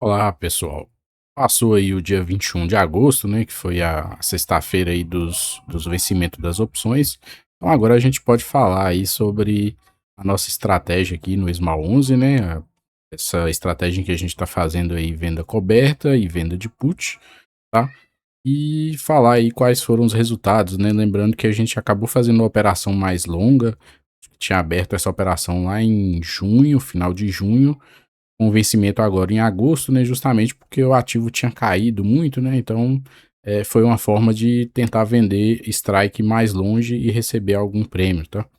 Olá, pessoal. Passou aí o dia 21 de agosto, né, que foi a sexta-feira aí dos vencimentos das opções. Então agora a gente pode falar aí sobre a nossa estratégia aqui no Small 11, né, essa estratégia que a gente está fazendo aí venda coberta e venda de put, tá? E falar aí quais foram os resultados, né? Lembrando que a gente acabou fazendo uma operação mais longa, tinha aberto essa operação lá em junho, final de junho, com vencimento agora em agosto, né, justamente porque o ativo tinha caído muito, né, então foi uma forma de tentar vender strike mais longe e receber algum prêmio, tá?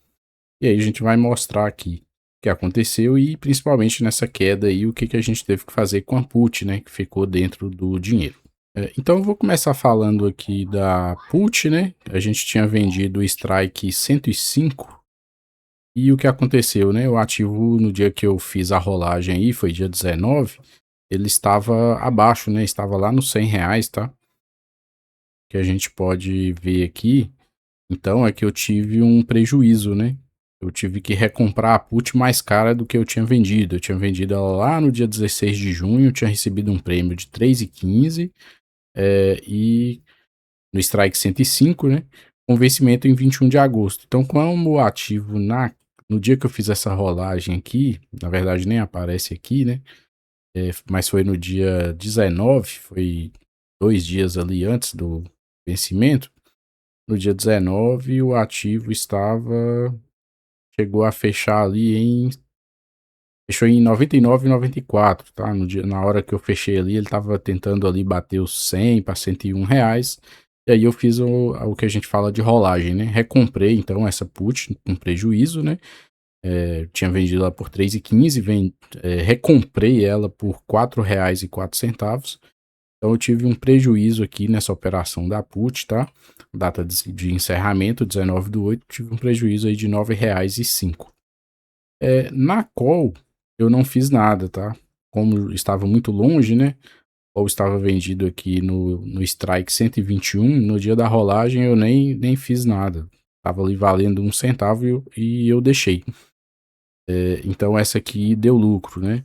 E aí a gente vai mostrar aqui o que aconteceu e principalmente nessa queda aí, o que, que a gente teve que fazer com a put, né, que ficou dentro do dinheiro. Então eu vou começar falando aqui da put, né, a gente tinha vendido o strike 105. E o que aconteceu, né? O ativo, no dia que eu fiz a rolagem aí, foi dia 19, ele estava abaixo, né? Estava lá nos R$ 100, tá? Que a gente pode ver aqui. Então, é que eu tive um prejuízo, né? Eu tive que recomprar a put mais cara do que eu tinha vendido. Eu tinha vendido ela lá no dia 16 de junho, eu tinha recebido um prêmio de 3,15 e no strike 105, né? Com vencimento em 21 de agosto. Então, como o ativo no dia que eu fiz essa rolagem aqui, na verdade nem aparece aqui, né? Mas foi no dia 19, foi 2 dias ali antes do vencimento. No dia 19, o ativo chegou a fechar ali fechou em 99,94, tá? Na hora que eu fechei ali, ele estava tentando ali bater os 100 para R$ 101. E aí eu fiz o que a gente fala de rolagem, né? Recomprei então essa put com prejuízo, né? Tinha vendido ela por 3,15, recomprei ela por R$ 4,04. Então eu tive um prejuízo aqui nessa operação da put, tá? Data de encerramento, 19/8, tive um prejuízo aí de R$ 9,05. Na call, eu não fiz nada, tá? Como estava muito longe, né? Ou estava vendido aqui no strike 121, no dia da rolagem eu nem fiz nada. Tava ali valendo 1 centavo e eu deixei. Então essa aqui deu lucro, né?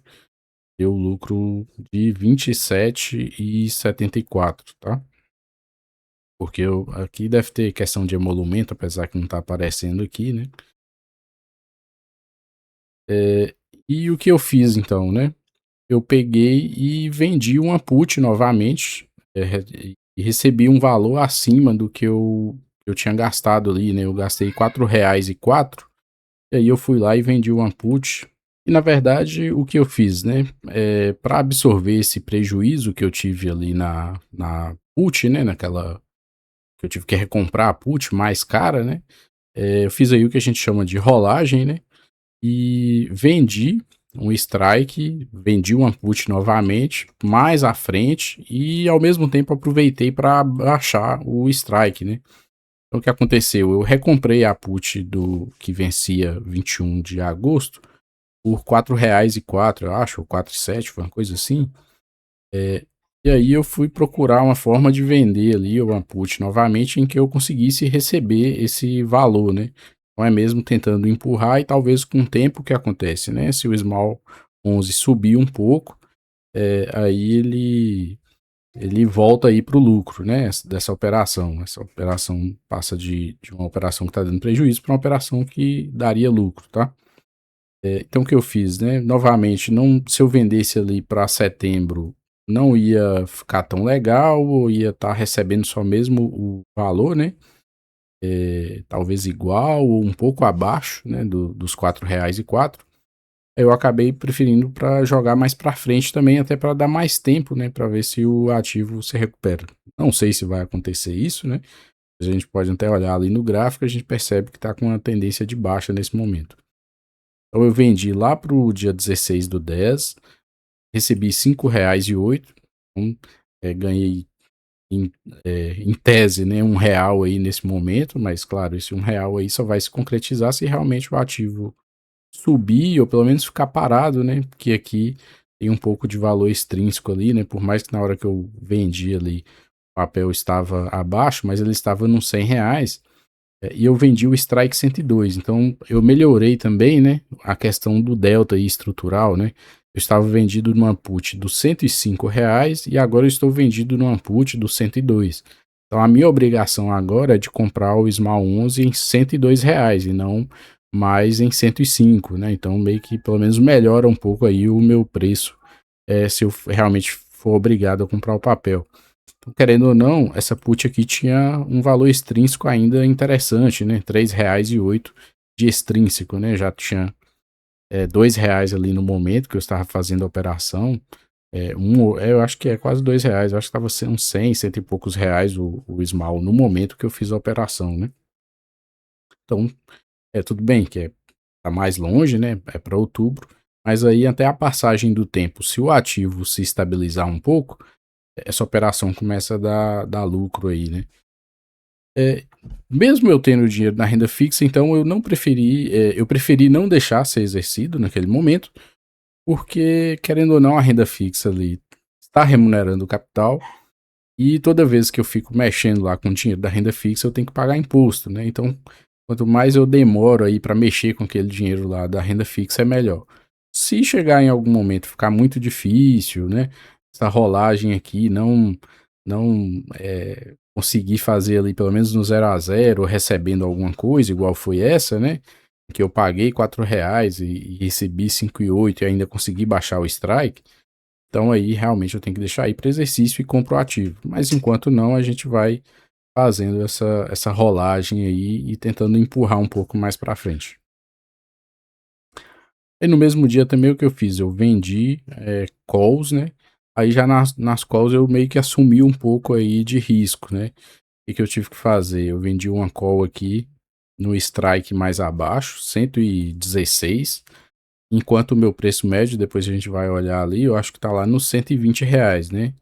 Deu lucro de 27,74, tá? Porque aqui deve ter questão de emolumento, apesar que não tá aparecendo aqui, né? E o que eu fiz então, né? Eu peguei e vendi uma put novamente, e recebi um valor acima do que eu tinha gastado ali, né? Eu gastei R$ 4,04, e aí eu fui lá e vendi uma put. E na verdade, o que eu fiz, né? Para absorver esse prejuízo que eu tive ali na put, né? Naquela que eu tive que recomprar a put mais cara, né? Eu fiz aí o que a gente chama de rolagem, né? E vendi um strike, vendi uma put novamente, mais à frente, e ao mesmo tempo aproveitei para baixar o strike, né? Então o que aconteceu? Eu recomprei a put do que vencia 21 de agosto por R$ 4,04, eu acho, ou 4,07, foi uma coisa assim. E aí eu fui procurar uma forma de vender ali uma put novamente em que eu conseguisse receber esse valor, né? Não é mesmo tentando empurrar e talvez com o tempo que acontece, né? Se o Small 11 subir um pouco, aí ele volta aí para o lucro, né? Dessa operação. Essa operação passa de uma operação que está dando prejuízo para uma operação que daria lucro, tá? Então o que eu fiz, né? Novamente, não, se eu vendesse ali para setembro, não ia ficar tão legal, ou ia estar recebendo só mesmo o valor, né? Talvez igual ou um pouco abaixo, né? Dos R$ 4,04. Eu acabei preferindo para jogar mais para frente também, até para dar mais tempo, né? Para ver se o ativo se recupera. Não sei se vai acontecer isso, né? A gente pode até olhar ali no gráfico, a gente percebe que está com uma tendência de baixa nesse momento. Então eu vendi lá para o dia 16/10, recebi R$ 5,08, então, ganhei em tese, né, R$ 1 aí nesse momento, mas claro, esse R$ 1 aí só vai se concretizar se realmente o ativo subir ou pelo menos ficar parado, né, porque aqui tem um pouco de valor extrínseco ali, né, por mais que na hora que eu vendi ali o papel estava abaixo, mas ele estava nos R$ 100, E eu vendi o Strike 102, então eu melhorei também, né, a questão do delta aí estrutural, né? Eu estava vendido numa put dos R$ 105 e agora eu estou vendido numa put dos 102. Então a minha obrigação agora é de comprar o Small 11 em R$ 102 e não mais em 105, né? Então meio que pelo menos melhora um pouco aí o meu preço, se eu realmente for obrigado a comprar o papel. Então, querendo ou não, essa put aqui tinha um valor extrínseco ainda interessante, né? R$ 3,08 de extrínseco, né? Já tinha R$ 2 ali no momento que eu estava fazendo a operação. Eu acho que é quase R$ 2. Eu acho que estava sendo uns 100, cento e poucos reais o Small no momento que eu fiz a operação, né? Então, tudo bem que tá mais longe, né? É para outubro. Mas aí até a passagem do tempo, se o ativo se estabilizar um pouco, essa operação começa a dar lucro aí, né? É, Mesmo eu tendo dinheiro na renda fixa, então eu preferi não deixar ser exercido naquele momento, porque, querendo ou não, a renda fixa ali está remunerando o capital, e toda vez que eu fico mexendo lá com o dinheiro da renda fixa, eu tenho que pagar imposto, né? Então, quanto mais eu demoro aí para mexer com aquele dinheiro lá da renda fixa, é melhor. Se chegar em algum momento ficar muito difícil, né? Essa rolagem aqui não conseguir fazer ali pelo menos no 0 a 0, recebendo alguma coisa, igual foi essa, né? Que eu paguei R$ 4 e recebi 5,8 e ainda consegui baixar o strike. Então aí realmente eu tenho que deixar aí para exercício e compro ativo. Mas enquanto não, a gente vai fazendo essa rolagem aí e tentando empurrar um pouco mais para frente. E no mesmo dia também o que eu fiz? Eu vendi calls, né? Aí já nas calls eu meio que assumi um pouco aí de risco, né? O que eu tive que fazer? Eu vendi uma call aqui no strike mais abaixo, 116, enquanto o meu preço médio, depois a gente vai olhar ali, eu acho que tá lá nos R$ 120, né?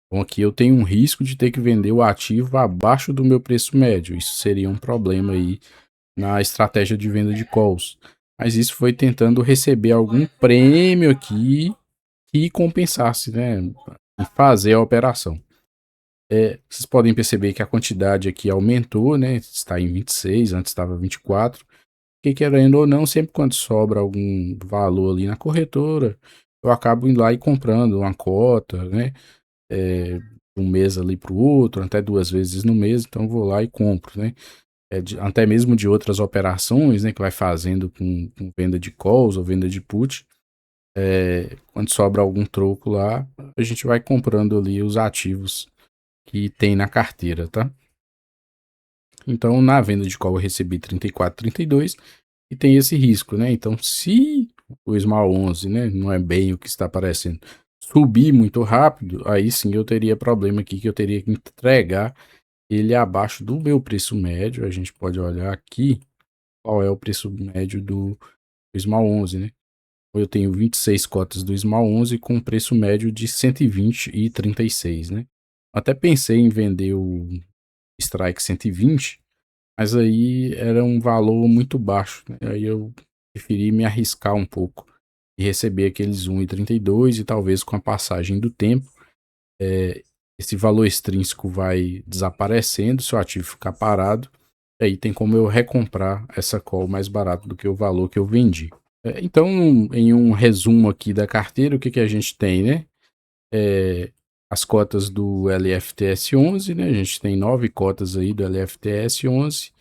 Então aqui eu tenho um risco de ter que vender o ativo abaixo do meu preço médio. Isso seria um problema aí na estratégia de venda de calls. Mas isso foi tentando receber algum prêmio aqui que compensasse, né, em fazer a operação. Vocês podem perceber que a quantidade aqui aumentou, né? Está em 26, antes estava 24. Que querendo ou não, sempre quando sobra algum valor ali na corretora, eu acabo indo lá e comprando uma cota, né? É, um mês ali para o outro, até 2 vezes no mês, então eu vou lá e compro, né? Até mesmo de outras operações, né? Que vai fazendo com venda de calls ou venda de put. Quando sobra algum troco lá, a gente vai comprando ali os ativos que tem na carteira, tá? Então, na venda de call eu recebi 34, 32 e tem esse risco, né? Então, se o Small 11, né, não é bem o que está aparecendo, subir muito rápido, aí sim eu teria problema aqui que eu teria que entregar ele abaixo do meu preço médio. A gente pode olhar aqui qual é o preço médio do Small 11, né? Eu tenho 26 cotas do Small 11 com preço médio de 120,36, né? Até pensei em vender o Strike 120, mas aí era um valor muito baixo, né? Aí eu preferi me arriscar um pouco e receber aqueles 1,32 e talvez com a passagem do tempo, esse valor extrínseco vai desaparecendo, se o ativo ficar parado, aí tem como eu recomprar essa call mais barato do que o valor que eu vendi. Então, em um resumo aqui da carteira, o que a gente tem, né? As cotas do LFTS 11, né? A gente tem 9 cotas aí do LFTS 11,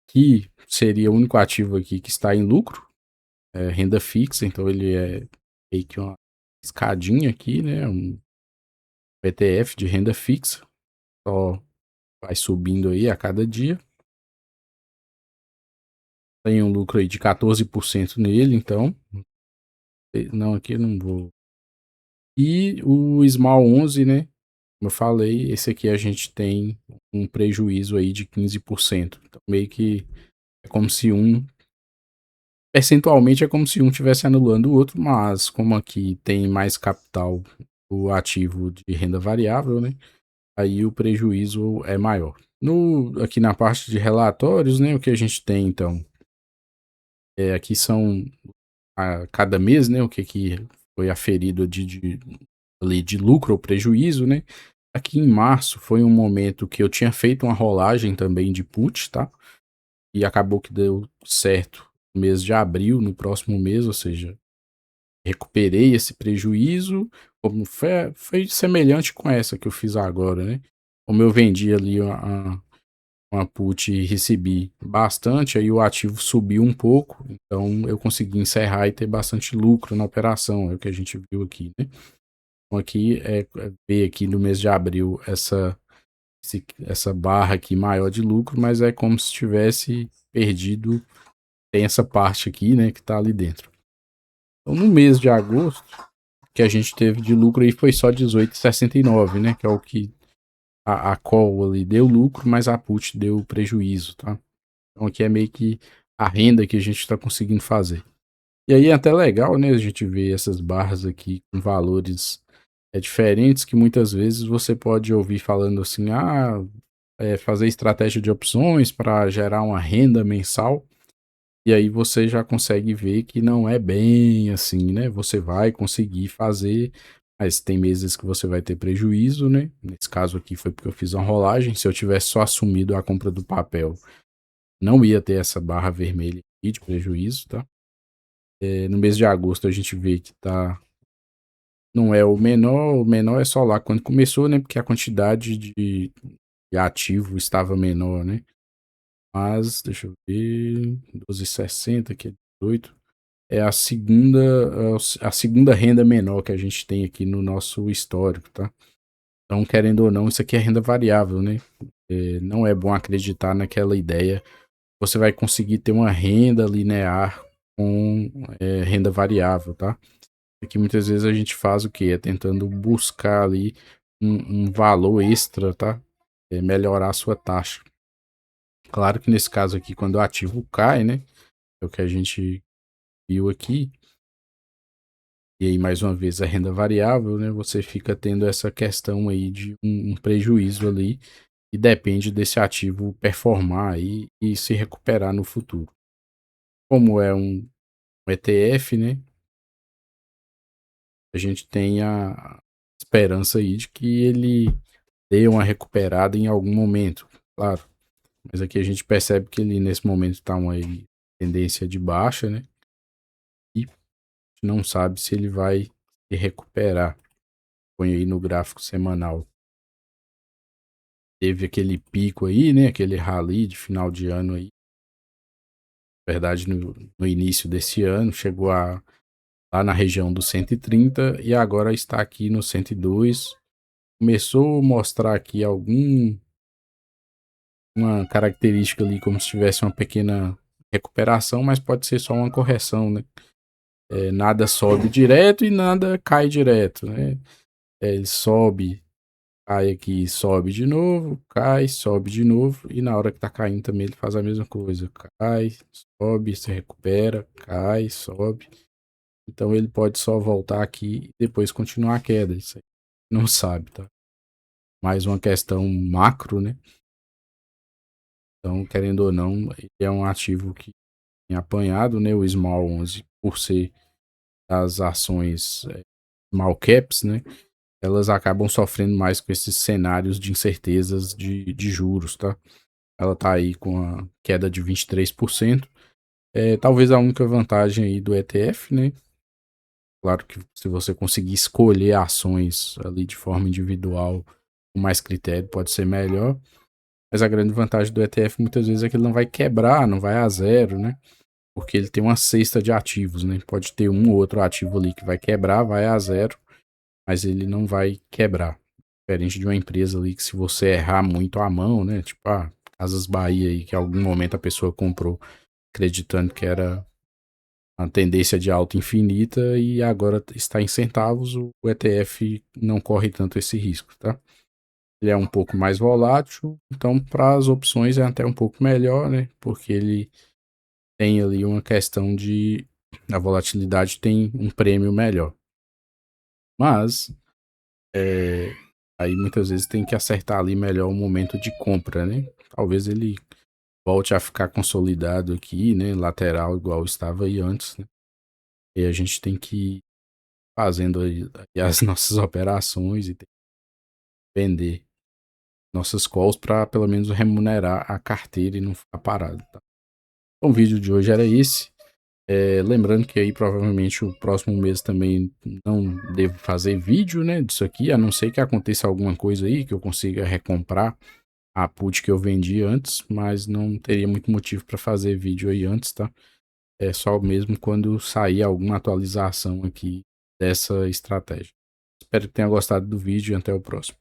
que seria o único ativo aqui que está em lucro, renda fixa, então ele é meio que uma escadinha aqui, né? Um ETF de renda fixa, só vai subindo aí a cada dia. Tem um lucro aí de 14% nele, então. Não, aqui eu não vou. E o Small 11, né? Como eu falei, esse aqui a gente tem um prejuízo aí de 15%. Então, meio que é como se percentualmente é como se um estivesse anulando o outro, mas como aqui tem mais capital o ativo de renda variável, né? Aí o prejuízo é maior. Aqui na parte de relatórios, né? O que a gente tem, então, aqui são a cada mês, né? O que foi aferido ali de lucro ou prejuízo, né? Aqui em março foi um momento que eu tinha feito uma rolagem também de put, tá? e acabou que deu certo no mês de abril, no próximo mês, ou seja, recuperei esse prejuízo, como foi semelhante com essa que eu fiz agora, né? Como eu vendi ali uma put e recebi bastante, aí o ativo subiu um pouco, então eu consegui encerrar e ter bastante lucro na operação, é o que a gente viu aqui, né? Então aqui ver aqui no mês de abril essa barra aqui maior de lucro, mas é como se tivesse perdido, tem essa parte aqui, né, que tá ali dentro. Então no mês de agosto, que a gente teve de lucro aí foi só 18,69, né, que é o que a call ali deu lucro, mas a put deu prejuízo, tá? Então aqui é meio que a renda que a gente está conseguindo fazer. E aí é até legal, né, a gente ver essas barras aqui com valores diferentes que muitas vezes você pode ouvir falando assim, fazer estratégia de opções para gerar uma renda mensal. E aí você já consegue ver que não é bem assim, né? Você vai conseguir fazer, mas tem meses que você vai ter prejuízo, né? Nesse caso aqui foi porque eu fiz uma rolagem. Se eu tivesse só assumido a compra do papel, não ia ter essa barra vermelha aqui de prejuízo, tá? No mês de agosto a gente vê que tá. Não é o menor é só lá quando começou, né? Porque a quantidade de ativo estava menor, né? Mas, deixa eu ver, 12,60 que é 18. É a segunda renda menor que a gente tem aqui no nosso histórico, tá? Então, querendo ou não, isso aqui é renda variável, né? Não é bom acreditar naquela ideia. Você vai conseguir ter uma renda linear com renda variável, tá? Aqui muitas vezes a gente faz o quê? É tentando buscar ali um valor extra, tá? Melhorar a sua taxa. Claro que nesse caso aqui, quando o ativo cai, né? É o que a gente viu aqui. E aí, mais uma vez, a renda variável, né? Você fica tendo essa questão aí de um prejuízo ali. E depende desse ativo performar aí e se recuperar no futuro. Como é um ETF, né? A gente tem a esperança aí de que ele dê uma recuperada em algum momento, claro. Mas aqui a gente percebe que ele nesse momento está uma tendência de baixa, né? E não sabe se ele vai se recuperar. Põe aí no gráfico semanal. Teve aquele pico aí, né? Aquele rally de final de ano aí. Na verdade, no início desse ano, chegou lá na região do 130 e agora está aqui no 102. Começou a mostrar aqui uma característica ali como se tivesse uma pequena recuperação, mas pode ser só uma correção, né? Nada sobe direto e nada cai direto, né? Ele sobe, cai aqui, sobe de novo, cai, sobe de novo, e na hora que tá caindo também ele faz a mesma coisa. Cai, sobe, se recupera, cai, sobe. Então ele pode só voltar aqui e depois continuar a queda. Isso aí não sabe, tá? Mais uma questão macro, né? Então, querendo ou não, ele é um ativo que tem apanhado, né? O Small 11, por ser as ações small caps, né? Elas acabam sofrendo mais com esses cenários de incertezas de juros, tá? Ela tá aí com a queda de 23%. Talvez a única vantagem aí do ETF, né? Claro que se você conseguir escolher ações ali de forma individual, com mais critério, pode ser melhor. Mas a grande vantagem do ETF muitas vezes é que ele não vai quebrar, não vai a zero, né? Porque ele tem uma cesta de ativos, né? Pode ter um ou outro ativo ali que vai quebrar, vai a zero, mas ele não vai quebrar. Diferente de uma empresa ali que se você errar muito a mão, né? Tipo, Casas Bahia aí, que em algum momento a pessoa comprou acreditando que era uma tendência de alta infinita e agora está em centavos, o ETF não corre tanto esse risco, tá? Ele é um pouco mais volátil, então para as opções é até um pouco melhor, né? Porque ele tem ali uma questão de a volatilidade tem um prêmio melhor. Mas aí muitas vezes tem que acertar ali melhor o momento de compra, né? Talvez ele volte a ficar consolidado aqui, né? Lateral igual estava aí antes, né? E a gente tem que ir fazendo aí as nossas operações e vender nossas calls para pelo menos remunerar a carteira e não ficar parado, tá? Bom, o vídeo de hoje era esse. Lembrando que aí provavelmente o próximo mês também não devo fazer vídeo, né, disso aqui, a não ser que aconteça alguma coisa aí, que eu consiga recomprar a put que eu vendi antes, mas não teria muito motivo para fazer vídeo aí antes, tá? É só mesmo quando sair alguma atualização aqui dessa estratégia. Espero que tenha gostado do vídeo e até o próximo.